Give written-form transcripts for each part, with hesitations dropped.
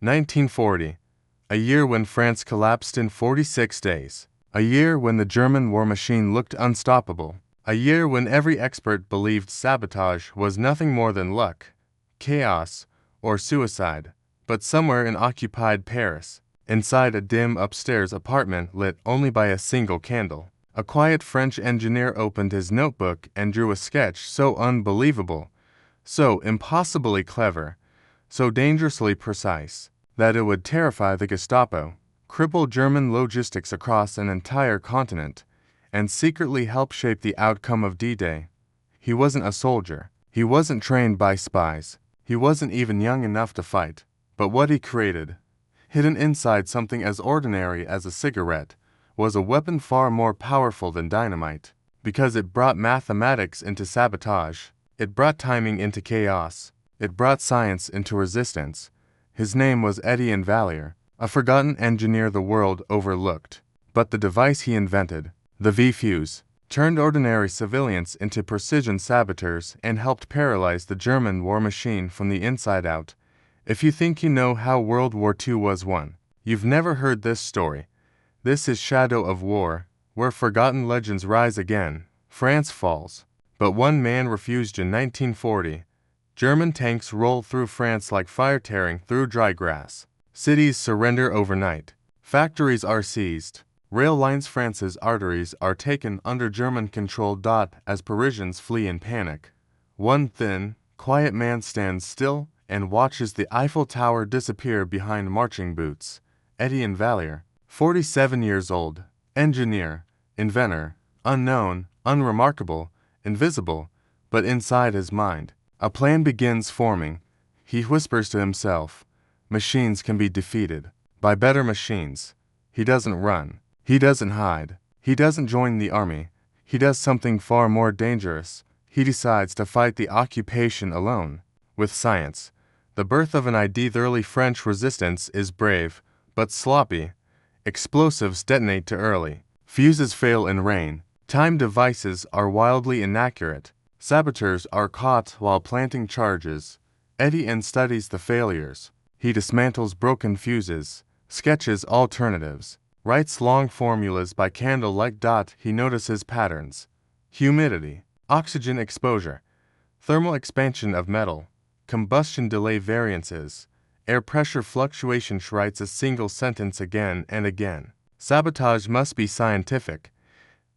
1940, a year when France collapsed in 46 days. A year when the German war machine looked unstoppable. A year when every expert believed sabotage was nothing more than luck, chaos, or suicide. But somewhere in occupied Paris, inside a dim upstairs apartment lit only by a single candle, a quiet French engineer opened his notebook and drew a sketch so unbelievable, so impossibly clever, so dangerously precise, that it would terrify the Gestapo, cripple German logistics across an entire continent, and secretly help shape the outcome of D-Day. He wasn't a soldier. He wasn't trained by spies. He wasn't even young enough to fight. But what he created, hidden inside something as ordinary as a cigarette, was a weapon far more powerful than dynamite, because it brought mathematics into sabotage, it brought timing into chaos, it brought science into resistance. His name was Étienne Vallier, a forgotten engineer the world overlooked. But the device he invented, the V-fuse, turned ordinary civilians into precision saboteurs and helped paralyze the German war machine from the inside out. If you think you know how World War II was won, you've never heard this story. This is Shadow of War, where forgotten legends rise again. France falls. But one man refused in 1940. German tanks roll through France like fire tearing through dry grass. Cities surrender overnight. Factories are seized. Rail lines, France's arteries are taken under German control. As Parisians flee in panic, one thin, quiet man stands still and watches the Eiffel Tower disappear behind marching boots. Étienne Vallier, 47 years old, engineer, inventor, unknown, unremarkable, invisible, but inside his mind, a plan begins forming. He whispers to himself, machines can be defeated by better machines. He doesn't run. He doesn't hide. He doesn't join the army. He does something far more dangerous. He decides to fight the occupation alone, with science. The birth of an idea. The early French resistance is brave, but sloppy. Explosives detonate too early. Fuses fail in rain. Time devices are wildly inaccurate. Saboteurs are caught while planting charges. Étienne studies the failures. He dismantles broken fuses, sketches alternatives, writes long formulas by candlelight. He notices patterns: humidity, oxygen exposure, thermal expansion of metal, combustion delay variances, air pressure fluctuations. Writes a single sentence again and again. Sabotage must be scientific.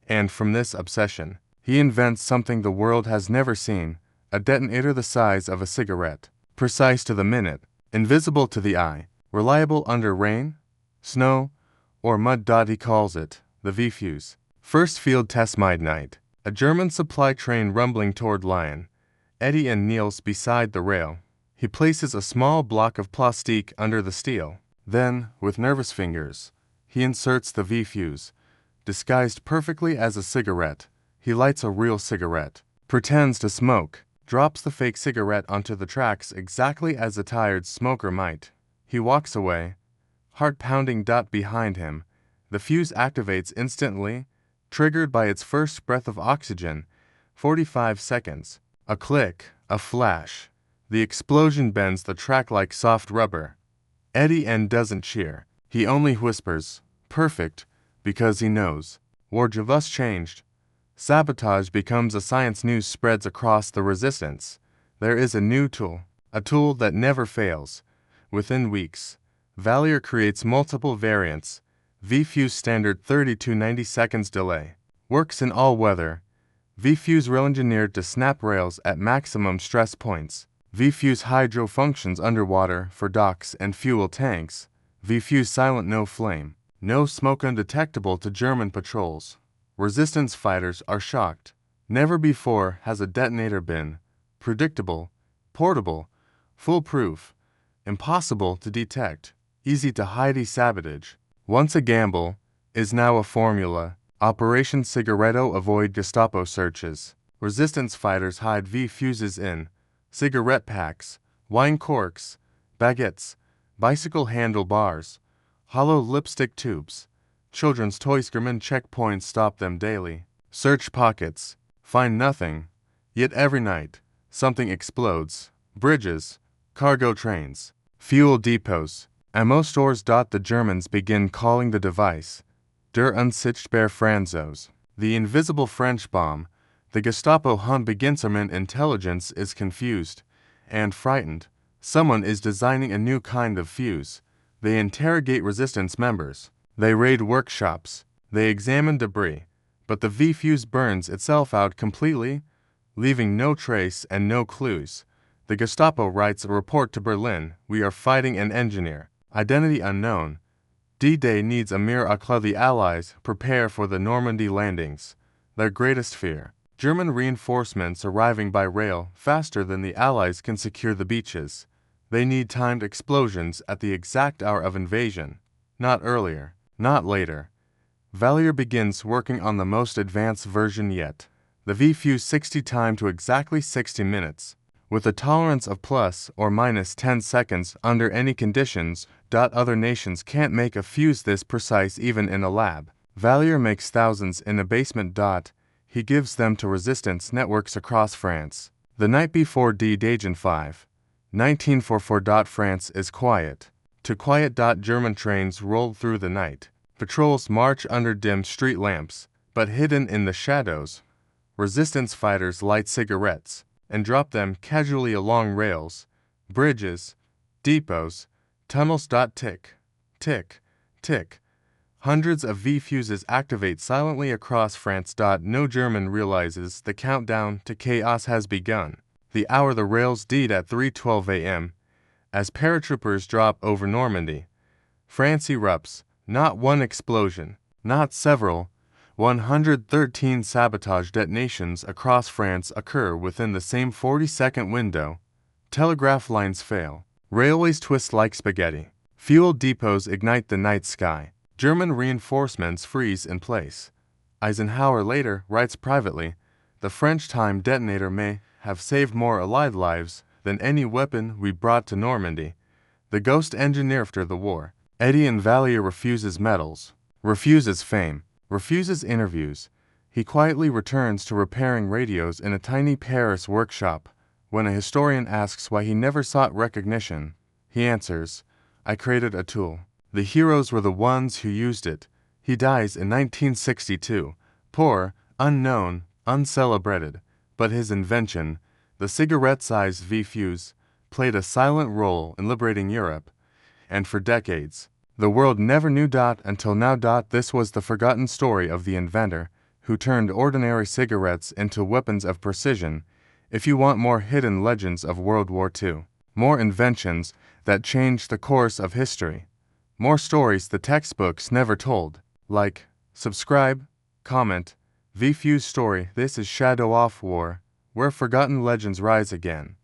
And from this obsession, he invents something the world has never seen: a detonator the size of a cigarette, precise to the minute, invisible to the eye, reliable under rain, snow, or mud. He calls it the V-fuse. First field test midnight. A German supply train rumbling toward Lyon. Étienne kneels beside the rail. He places a small block of plastique under the steel. Then, with nervous fingers, he inserts the V-fuse. Disguised perfectly as a cigarette, he lights a real cigarette, pretends to smoke, drops the fake cigarette onto the tracks exactly as a tired smoker might. He walks away, heart pounding. Behind him, the fuse activates instantly, triggered by its first breath of oxygen. 45 seconds. A click, a flash. The explosion bends the track like soft rubber. Étienne doesn't cheer. He only whispers, perfect, because he knows. War just changed. Sabotage becomes a science. News spreads across the resistance. There is a new tool, a tool that never fails. Within weeks, Vallier creates multiple variants. V-fuse standard 30 to 90 seconds delay. Works in all weather. V-fuse rail engineered to snap rails at maximum stress points. V-fuse hydro functions underwater for docks and fuel tanks. V-fuse silent, no flame, no smoke, undetectable to German patrols. Resistance fighters are shocked. Never before has a detonator been predictable, portable, foolproof, impossible to detect, easy to hide. Sabotage, once a gamble, is now a formula. Operation Cigaretto: avoid Gestapo searches. Resistance fighters hide V-fuses in cigarette packs, wine corks, baguettes, bicycle handlebars, hollow lipstick tubes. Children's toys. German checkpoints stop them daily. Search pockets, find nothing. Yet every night, something explodes. Bridges, cargo trains, fuel depots. Ammo stores. The Germans begin calling the device Der Unsichtbare Franzose, the invisible French bomb. The Gestapo hunt begins. Intelligence is confused and frightened. Someone is designing a new kind of fuse. They interrogate resistance members. They raid workshops. They examine debris. But the V-fuse burns itself out completely, leaving no trace and no clues. The Gestapo writes a report to Berlin. We are fighting an engineer. Identity unknown. D-Day needs a miracle. The Allies prepare for the Normandy landings. Their greatest fear. German reinforcements arriving by rail faster than the Allies can secure the beaches. They need timed explosions at the exact hour of invasion. Not earlier, not later. Vallier begins working on the most advanced version yet. The V-fuse 60 time to exactly 60 minutes. With a tolerance of plus or minus 10 seconds under any conditions. Other nations can't make a fuse this precise even in a lab. Vallier makes thousands in a basement. He gives them to resistance networks across France. The night before D-Day, 5, 1944. France is quiet. To quiet. German trains roll through the night. Patrols march under dim street lamps, but hidden in the shadows. Resistance fighters light cigarettes and drop them casually along rails, bridges, depots, tunnels. Tick, tick, tick. Hundreds of V-fuses activate silently across France. No German realizes the countdown to chaos has begun. The hour the rails deed at 3:12 a.m. As paratroopers drop over Normandy, France erupts. Not one explosion, not several. 113 sabotage detonations across France occur within the same 40-second window. Telegraph lines fail. Railways twist like spaghetti. Fuel depots ignite the night sky. German reinforcements freeze in place. Eisenhower later writes privately, "The French time detonator may have saved more Allied lives than any weapon we brought to Normandy." The ghost engineer after the war. Étienne Vallier refuses medals, refuses fame, refuses interviews. He quietly returns to repairing radios in a tiny Paris workshop. When a historian asks why he never sought recognition, he answers, "I created a tool. The heroes were the ones who used it." He dies in 1962, poor, unknown, uncelebrated, but his invention, the cigarette-sized V-fuse, played a silent role in liberating Europe, and for decades, the world never knew. Until now. This was the forgotten story of the inventor who turned ordinary cigarettes into weapons of precision. If you want more hidden legends of World War II, more inventions that changed the course of history, more stories the textbooks never told, like, subscribe, comment, V-Fuse Story. This is Shadow of War, where forgotten legends rise again.